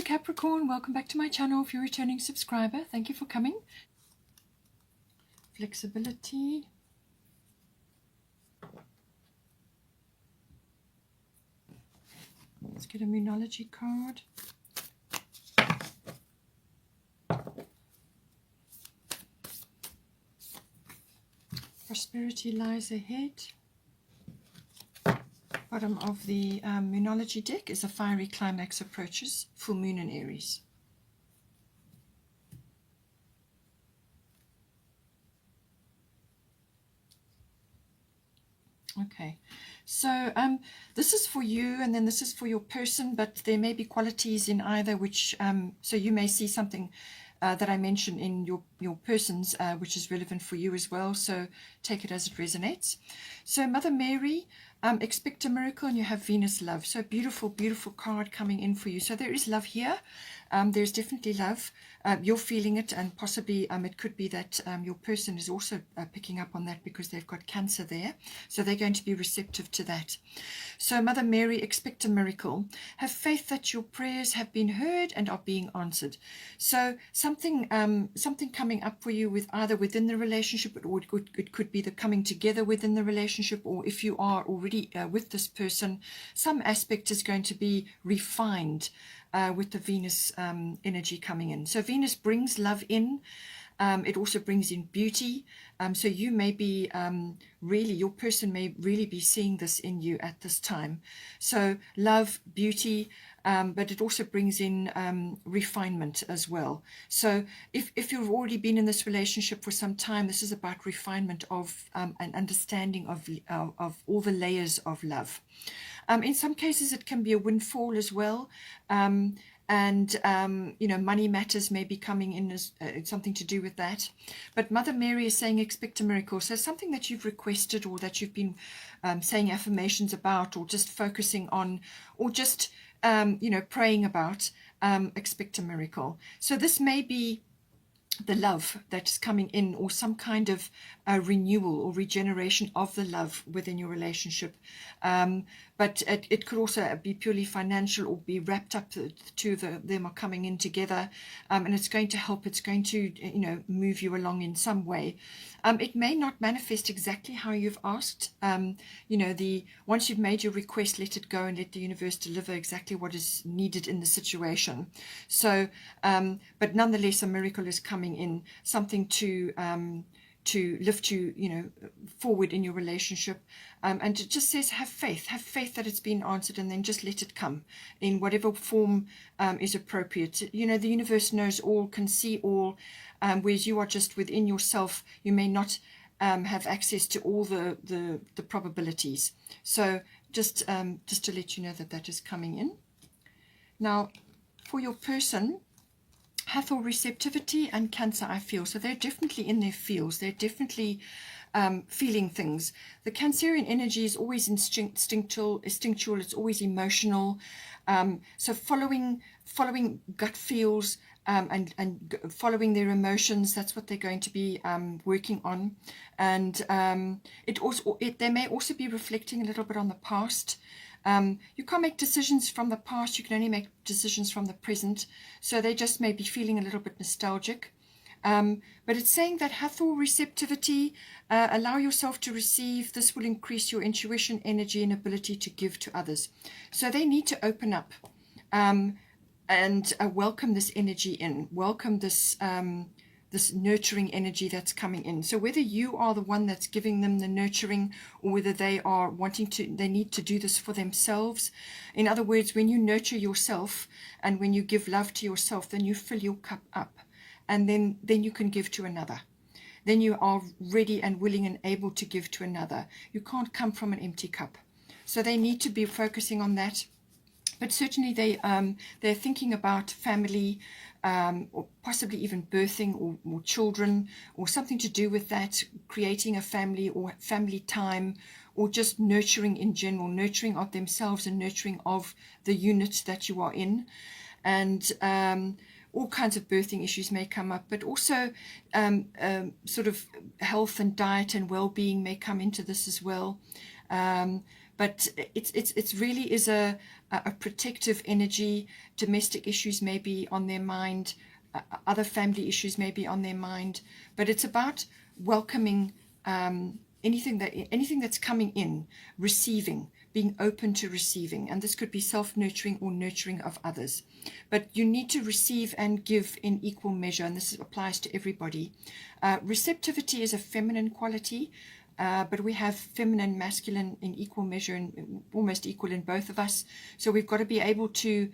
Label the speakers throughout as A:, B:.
A: Capricorn, welcome back to my channel. If you're a returning subscriber, thank you for coming. Flexibility. Let's get a Moonology card. Prosperity lies ahead. Bottom of the Moonology deck is a fiery climax approaches, full moon in Aries. Okay, so this is for you, and then this is for your person, but there may be qualities in either which, so you may see something that I mentioned in your person's, which is relevant for you as well, so take it as it resonates. So Mother Mary, expect a miracle, and you have Venus love. So beautiful, beautiful card coming in for you. So there is love here. There's definitely love. You're feeling it, and possibly it could be that your person is also picking up on that because they've got Cancer there. So they're going to be receptive to that. So Mother Mary, expect a miracle. Have faith that your prayers have been heard and are being answered. So something coming up for you with either within the relationship, or it could be the coming together within the relationship, or if you are already with this person, some aspect is going to be refined with the Venus energy coming in. So Venus brings love in. It also brings in beauty. So you may be really, your person may really be seeing this in you at this time. So love, beauty, but it also brings in refinement as well. So if you've already been in this relationship for some time, this is about refinement of an understanding of all the layers of love. In some cases, it can be a windfall as well. You know, money matters may be coming in as something to do with that. But Mother Mary is saying expect a miracle. So something that you've requested, or that you've been saying affirmations about, or just focusing on, or just you know, praying about, expect a miracle. So this may be the love that's coming in, or some kind of renewal or regeneration of the love within your relationship. But it could also be purely financial, or be wrapped up, the two of them are coming in together, and it's going to help, it's going to, you know, move you along in some way. It may not manifest exactly how you've asked. You know, once you've made your request, let it go and let the universe deliver exactly what is needed in the situation. So, but nonetheless, a miracle is coming in, something to lift you, you know, forward in your relationship. And it just says, have faith that it's been answered, and then just let it come in whatever form is appropriate. You know, the universe knows all, can see all, whereas you are just within yourself. You may not have access to all the probabilities. So just to let you know that is coming in. Now, for your person, Hathor, receptivity and Cancer, I feel. So they're definitely in their feels. They're definitely feeling things. The Cancerian energy is always instinctual. It's always emotional. So following gut feels, and following their emotions, that's what they're going to be working on. And they may also be reflecting a little bit on the past. You can't make decisions from the past, you can only make decisions from the present. So they just may be feeling a little bit nostalgic. But it's saying that Hathor, receptivity, allow yourself to receive. This will increase your intuition, energy, and ability to give to others. So they need to open up and welcome this energy in, welcome this this nurturing energy that's coming in. So whether you are the one that's giving them the nurturing, or whether they are they need to do this for themselves. In other words, when you nurture yourself and when you give love to yourself, then you fill your cup up, and then you can give to another. Then you are ready and willing and able to give to another. You can't come from an empty cup. So they need to be focusing on that. But certainly they're thinking about family, or possibly even birthing or children, or something to do with that, creating a family or family time, or just nurturing in general, nurturing of themselves and nurturing of the unit that you are in. And all kinds of birthing issues may come up, but also sort of health and diet and well-being may come into this as well. but it's really is a protective energy. Domestic issues may be on their mind, other family issues may be on their mind, but it's about welcoming anything that's coming in, receiving, being open to receiving. And this could be self-nurturing or nurturing of others. But you need to receive and give in equal measure, and this applies to everybody. Receptivity is a feminine quality, but we have feminine, masculine in equal measure, and almost equal in both of us. So we've got to be able to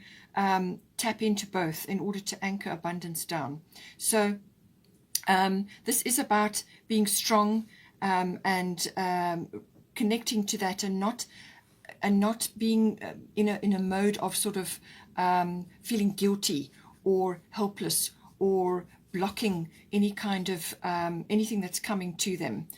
A: tap into both in order to anchor abundance down. So this is about being strong and connecting to that, and not being in a mode of sort of feeling guilty or helpless or blocking any kind of anything that's coming to them.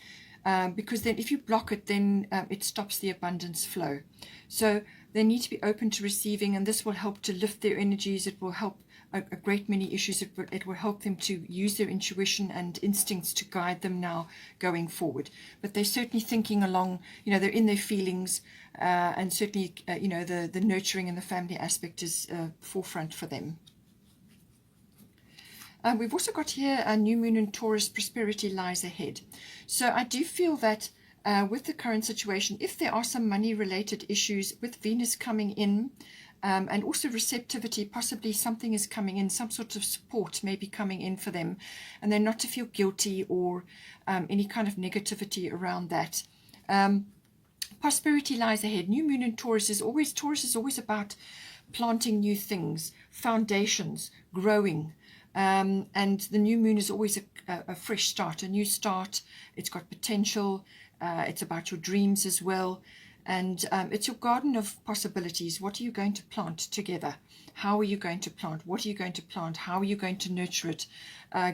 A: Because then if you block it, then it stops the abundance flow. So they need to be open to receiving, and this will help to lift their energies. It will help a great many issues. It will help them to use their intuition and instincts to guide them now going forward. But they're certainly thinking along, they're in their feelings, and certainly, the nurturing and the family aspect is forefront for them. We've also got here a new moon in Taurus, prosperity lies ahead. So I do feel that with the current situation, if there are some money related issues with Venus coming in, and also receptivity, possibly something is coming in, some sort of support may be coming in for them, and they're not to feel guilty or any kind of negativity around that. Prosperity lies ahead. New moon in Taurus is always about planting new things, foundations, growing. And the new moon is always a fresh start, a new start. It's got potential. It's about your dreams as well. And it's your garden of possibilities. What are you going to plant together? How are you going to plant? What are you going to plant? How are you going to nurture it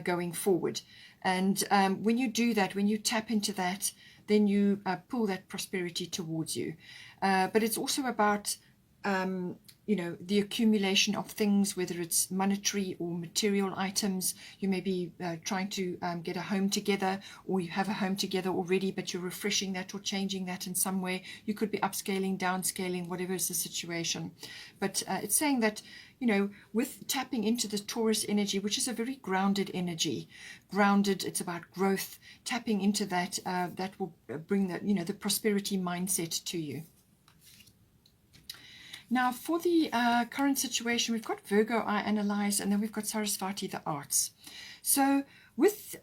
A: going forward? And when you do that, when you tap into that, then you pull that prosperity towards you. But it's also about the accumulation of things, whether it's monetary or material items. You may be trying to get a home together, or you have a home together already, but you're refreshing that or changing that in some way. You could be upscaling, downscaling, whatever is the situation. But it's saying that, with tapping into the Taurus energy, which is a very grounded energy, it's about growth, tapping into that, that will bring the prosperity mindset to you. Now, for the current situation, we've got Virgo, I analyze, and then we've got Sarasvati, the arts. So with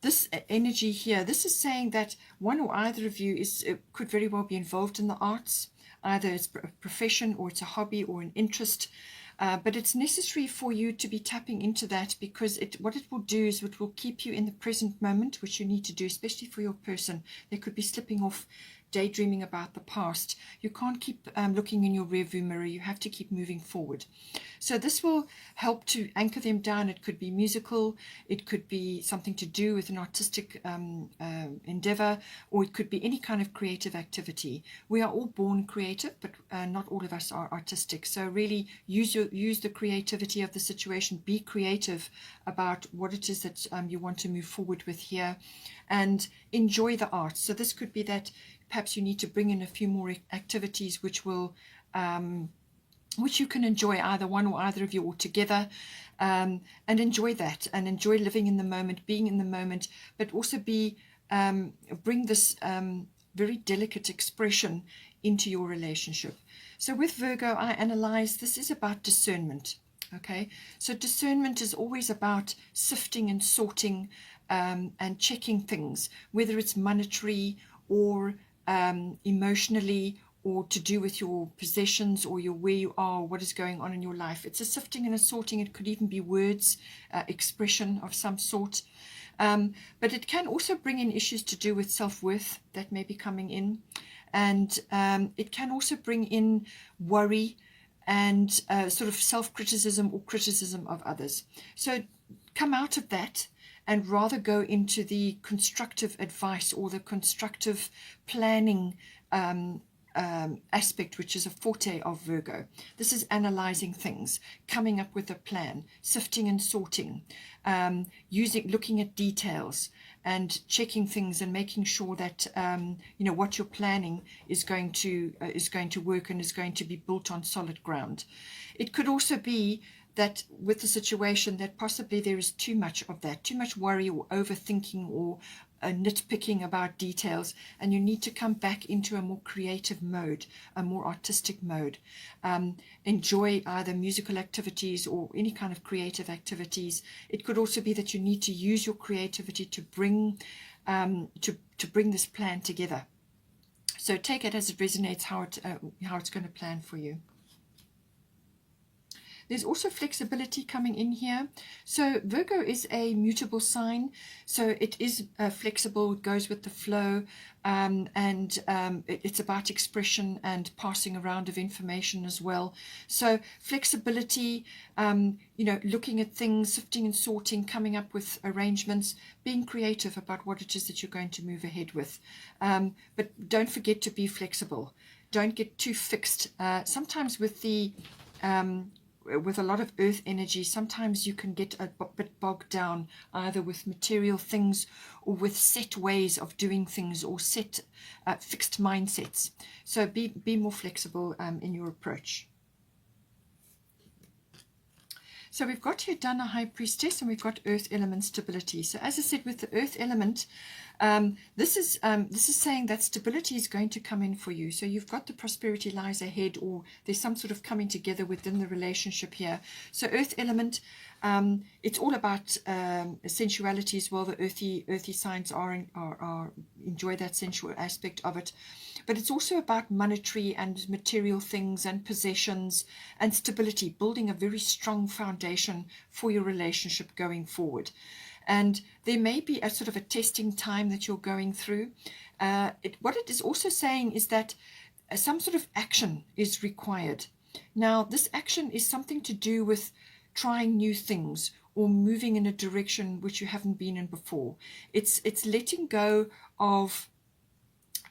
A: this energy here, this is saying that one or either of you could very well be involved in the arts. Either it's a profession, or it's a hobby, or an interest. But it's necessary for you to be tapping into that, because what it will do is it will keep you in the present moment, which you need to do, especially for your person. They could be slipping off, daydreaming about the past. You can't keep looking in your rearview mirror. You have to keep moving forward. So this will help to anchor them down. It could be musical, it could be something to do with an artistic endeavor, or it could be any kind of creative activity. We are all born creative, but not all of us are artistic. So really use the creativity of the situation. Be creative about what it is that you want to move forward with here, and enjoy the arts. So this could be that perhaps you need to bring in a few more activities which will which you can enjoy, either one or either of you, or together, and enjoy that, and enjoy living in the moment, being in the moment, but also bring this very delicate expression into your relationship. So with Virgo, I analyze, this is about discernment. Okay, so discernment is always about sifting and sorting and checking things, whether it's monetary or emotionally, or to do with your possessions, or where you are, what is going on in your life. It's a sifting and a sorting. It could even be words, expression of some sort. But it can also bring in issues to do with self-worth that may be coming in. And it can also bring in worry and sort of self-criticism or criticism of others. So come out of that and rather go into the constructive advice or the constructive planning aspect, which is a forte of Virgo. This is analyzing things, coming up with a plan, sifting and sorting, looking at details and checking things and making sure that what you're planning is going to work and is going to be built on solid ground. It could also be that with the situation that possibly there is too much of that, too much worry or overthinking or nitpicking about details, and you need to come back into a more creative mode, a more artistic mode. Enjoy either musical activities or any kind of creative activities. It could also be that you need to use your creativity to bring this plan together. So take it as it resonates, how it's going to plan for you. There's also flexibility coming in here. So Virgo is a mutable sign, so it is flexible, it goes with the flow, and it's about expression and passing around of information as well. So flexibility, looking at things, sifting and sorting, coming up with arrangements, being creative about what it is that you're going to move ahead with. But don't forget to be flexible. Don't get too fixed. Sometimes with a lot of earth energy, sometimes you can get a bit bogged down either with material things or with set ways of doing things or set fixed mindsets. So be more flexible in your approach. So we've got here Dana High Priestess, and we've got Earth Element Stability. So as I said, with the Earth Element, this is saying that stability is going to come in for you. So you've got the prosperity lies ahead, or there's some sort of coming together within the relationship here. So Earth Element, it's all about sensuality as well. The earthy signs are enjoy that sensual aspect of it. But it's also about monetary and material things and possessions and stability, building a very strong foundation for your relationship going forward. And there may be a sort of a testing time that you're going through. What it is also saying is that some sort of action is required. Now, this action is something to do with trying new things or moving in a direction which you haven't been in before. It's letting go of,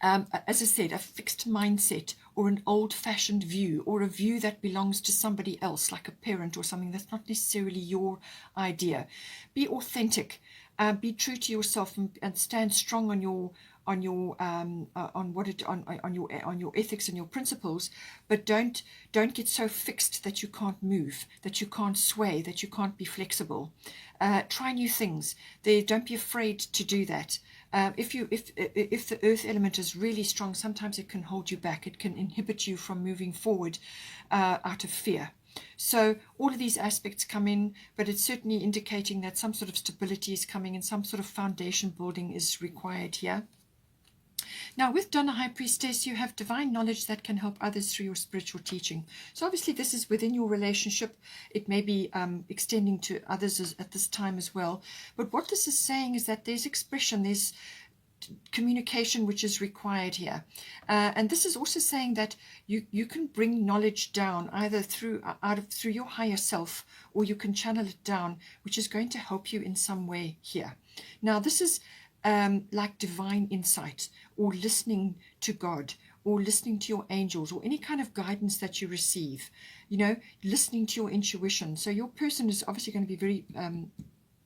A: as I said, a fixed mindset or an old-fashioned view, or a view that belongs to somebody else, like a parent or something that's not necessarily your idea. Be authentic, be true to yourself, and stand strong on your ethics and your principles, but don't get so fixed that you can't move, that you can't sway, that you can't be flexible. Try new things. Don't be afraid to do that. If the earth element is really strong, sometimes it can hold you back. It can inhibit you from moving forward out of fear. So all of these aspects come in, but it's certainly indicating that some sort of stability is coming and some sort of foundation building is required here. Now, with Dana High Priestess, you have divine knowledge that can help others through your spiritual teaching. So obviously this is within your relationship. It may be extending to others at this time as well. But what this is saying is that there's expression, there's communication which is required here. And this is also saying that you can bring knowledge down either through your higher self, or you can channel it down, which is going to help you in some way here. Now, this is like divine insight, or listening to God, or listening to your angels, or any kind of guidance that you receive, listening to your intuition. So your person is obviously going to be very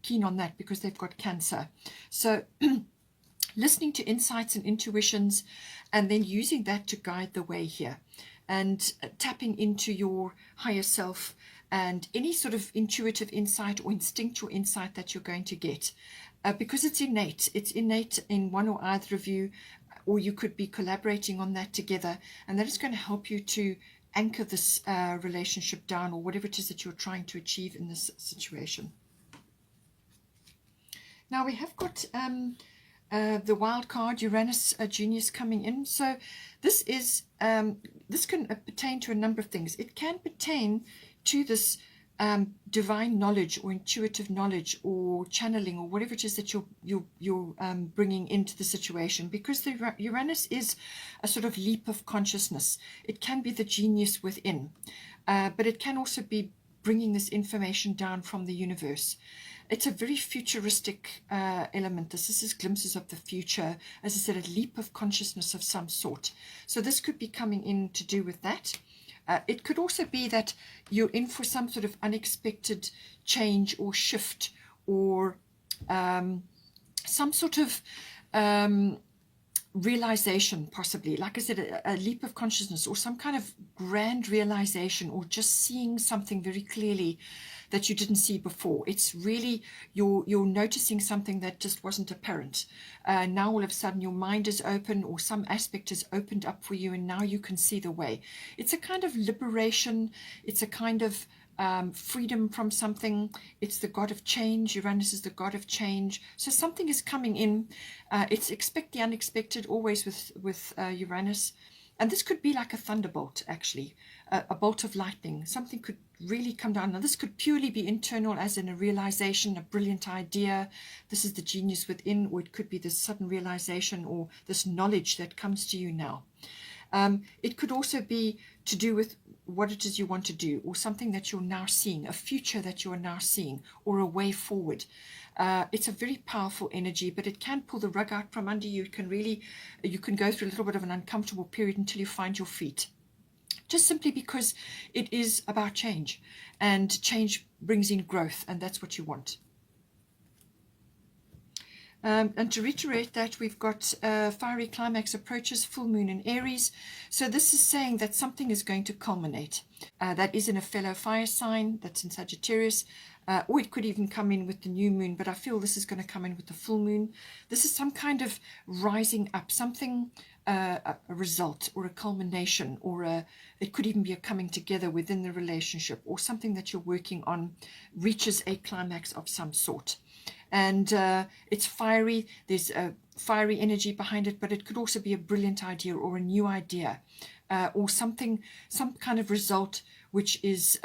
A: keen on that because they've got Cancer. So listening to insights and intuitions, and then using that to guide the way here, and tapping into your higher self and any sort of intuitive insight or instinctual insight that you're going to get. Because it's innate in one or either of you, or you could be collaborating on that together, and that is going to help you to anchor this relationship down, or whatever it is that you're trying to achieve in this situation. Now we have got the wild card, Uranus Genius, coming in. So this can pertain to a number of things. It can pertain to this divine knowledge or intuitive knowledge or channeling, or whatever it is that you're bringing into the situation, because the Uranus is a sort of leap of consciousness. It can be the genius within, but it can also be bringing this information down from the universe. it's a very futuristic element. This is glimpses of the future. As I said, a leap of consciousness of some sort. So this could be coming in to do with that. It could also be that you're in for some sort of unexpected change or shift, or some sort of realization, possibly. Like I said, a leap of consciousness, or some kind of grand realization, or just seeing something very clearly that you didn't see before. It's really, you're noticing something that just wasn't apparent. Now all of a sudden your mind is open, or some aspect is opened up for you, and now you can see the way. It's a kind of liberation. It's a kind of freedom from something. It's the god of change. Uranus is the god of change. So something is coming in. It's expect the unexpected always with Uranus. And this could be like a thunderbolt, actually, a bolt of lightning. Something could really come down. Now, this could purely be internal, as in a realization, a brilliant idea. This is the genius within, or it could be this sudden realization, or this knowledge that comes to you now. It could also be to do with what it is you want to do, or something that you're now seeing, a future that you are now seeing, or a way forward. It's a very powerful energy, but it can pull the rug out from under you. You can go through a little bit of an uncomfortable period until you find your feet. Just simply because it is about change, and change brings in growth, and that's what you want. And to reiterate that, we've got fiery climax approaches, full moon in Aries. So this is saying that something is going to culminate. That is in a fellow fire sign, that's in Sagittarius. Or it could even come in with the new moon, but I feel this is going to come in with the full moon. This is some kind of rising up, something, a result, or a culmination, or it could even be a coming together within the relationship, or something that you're working on reaches a climax of some sort. And it's fiery. There's a fiery energy behind it, but it could also be a brilliant idea, or a new idea, or some kind of result which is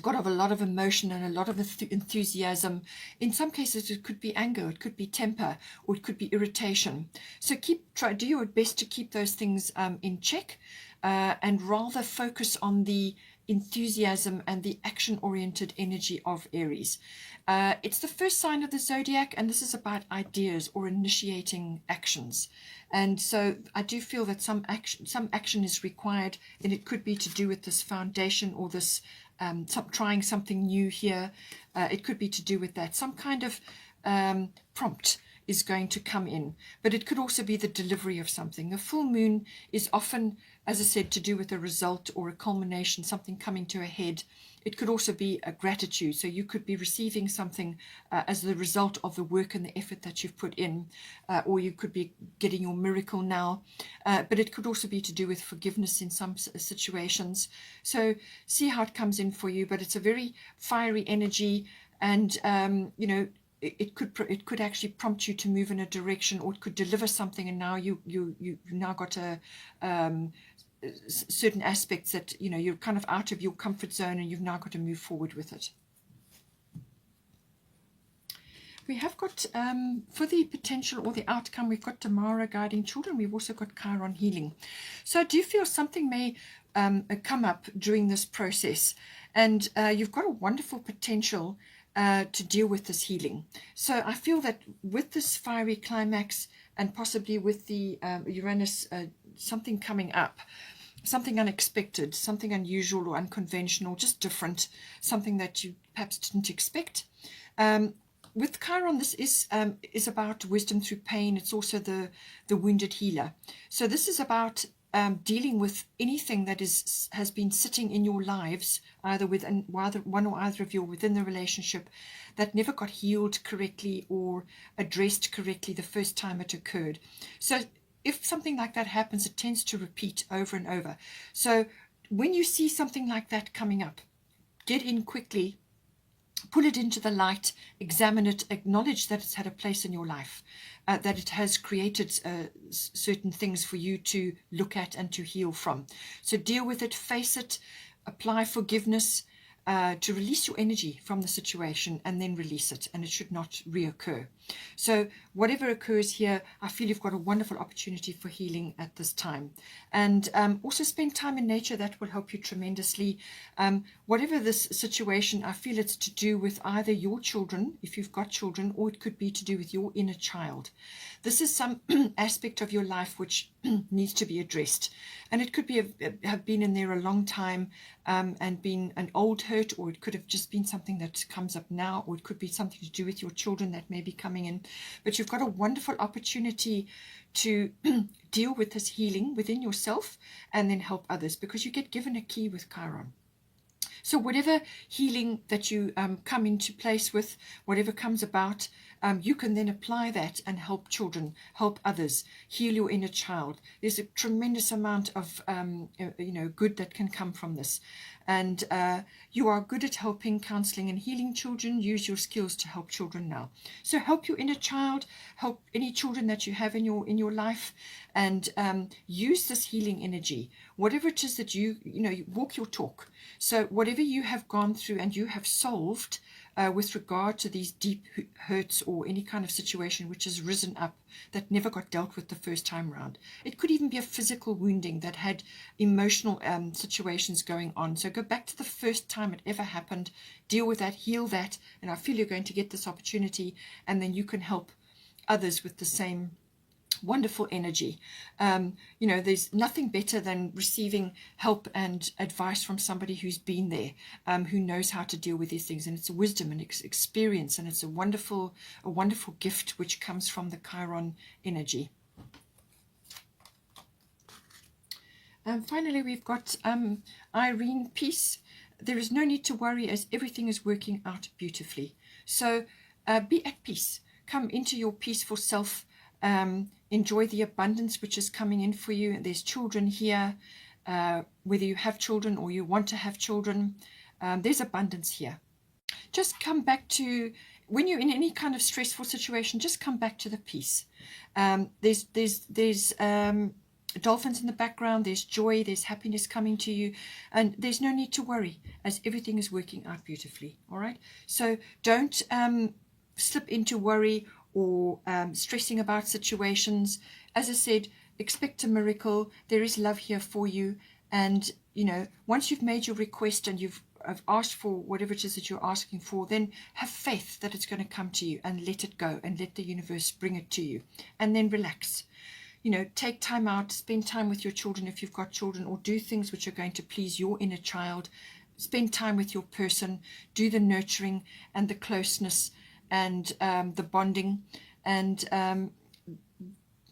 A: got a lot of emotion and a lot of enthusiasm. In some cases, it could be anger, it could be temper, or it could be irritation. So do your best to keep those things in check, and rather focus on the enthusiasm and the action-oriented energy of Aries. It's the first sign of the zodiac, and this is about ideas or initiating actions. And so I do feel that some action is required, and it could be to do with this foundation, or this trying something new here. It could be to do with that. Some kind of prompt is going to come in, but it could also be the delivery of something. The full moon is often, as I said, to do with a result or a culmination, something coming to a head. It could also be a gratitude. So you could be receiving something as the result of the work and the effort that you've put in, or you could be getting your miracle now. But it could also be to do with forgiveness in some situations. So see how it comes in for you. But it's a very fiery energy, and it could actually prompt you to move in a direction, or it could deliver something, and now you've now got a certain aspects that you're kind of out of your comfort zone, and you've now got to move forward with it. We have got for the potential or the outcome, we've got Tamara guiding children. We've also got Chiron healing. So I do feel something may come up during this process, and you've got a wonderful potential to deal with this healing. So I feel that with this fiery climax, and possibly with the Uranus, something coming up, something unexpected, something unusual or unconventional, just different, something that you perhaps didn't expect. With Chiron, this is about wisdom through pain. It's also the wounded healer. So this is about dealing with anything that has been sitting in your lives, either with one or either of you within the relationship, that never got healed correctly or addressed correctly the first time it occurred. So if something like that happens, it tends to repeat over and over. So when you see something like that coming up, get in quickly, pull it into the light, examine it, acknowledge that it's had a place in your life, that it has created certain things for you to look at and to heal from. So deal with it, face it, apply forgiveness, to release your energy from the situation and then release it, and it should not reoccur. So whatever occurs here, I feel you've got a wonderful opportunity for healing at this time. And also spend time in nature. That will help you tremendously. Whatever this situation, I feel it's to do with either your children, if you've got children, or it could be to do with your inner child. This is some aspect of your life which needs to be addressed. And it could be have been in there a long time and been an old hurt, or it could have just been something that comes up now, or it could be something to do with your children that may be coming in. But you've got a wonderful opportunity to deal with this healing within yourself and then help others, because you get given a key with Chiron. So whatever healing that you come into place with, whatever comes about, you can then apply that and help children, help others, heal your inner child. There's a tremendous amount of good that can come from this. And you are good at helping, counseling and healing children. Use your skills to help children now. So help your inner child, help any children that you have in your life, and use this healing energy. Whatever it is that you walk your talk. So whatever you have gone through and you have solved with regard to these deep hurts or any kind of situation which has risen up that never got dealt with the first time round. It could even be a physical wounding that had emotional situations going on. So go back to the first time it ever happened, deal with that, heal that, and I feel you're going to get this opportunity, and then you can help others with the same wonderful energy. There's nothing better than receiving help and advice from somebody who's been there, who knows how to deal with these things, and it's a wisdom and experience, and it's a wonderful gift which comes from the Chiron energy. Finally, we've got Irene, peace. There is no need to worry, as everything is working out beautifully. So be at peace. Come into your peaceful self. Enjoy the abundance which is coming in for you. There's children here, whether you have children or you want to have children, there's abundance here. Just come back to, when you're in any kind of stressful situation, just come back to the peace. There's dolphins in the background, there's joy, there's happiness coming to you, and there's no need to worry, as everything is working out beautifully. All right, so don't slip into worry or stressing about situations. As I said, expect a miracle. There is love here for you, and once you've made your request and you've asked for whatever it is that you're asking for, then have faith that it's going to come to you, and let it go, and let the universe bring it to you, and then relax. Take time out, spend time with your children if you've got children, or do things which are going to please your inner child. Spend time with your person, do the nurturing and the closeness and the bonding, and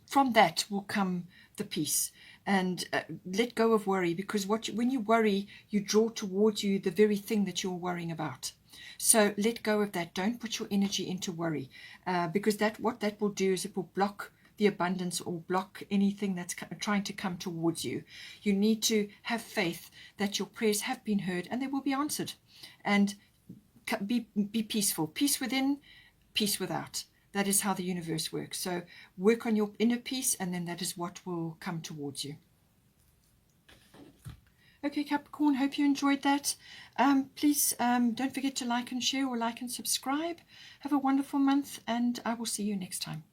A: from that will come the peace. And let go of worry, because when you worry, you draw towards you the very thing that you're worrying about. So let go of that. Don't put your energy into worry, because what that will do is it will block the abundance or block anything that's trying to come towards you. You need to have faith that your prayers have been heard and they will be answered. And be peaceful. Peace within, peace without. That is how the universe works. So work on your inner peace, and then that is what will come towards you. Okay, Capricorn, hope you enjoyed that. Please don't forget to like and share, or like and subscribe. Have a wonderful month, and I will see you next time.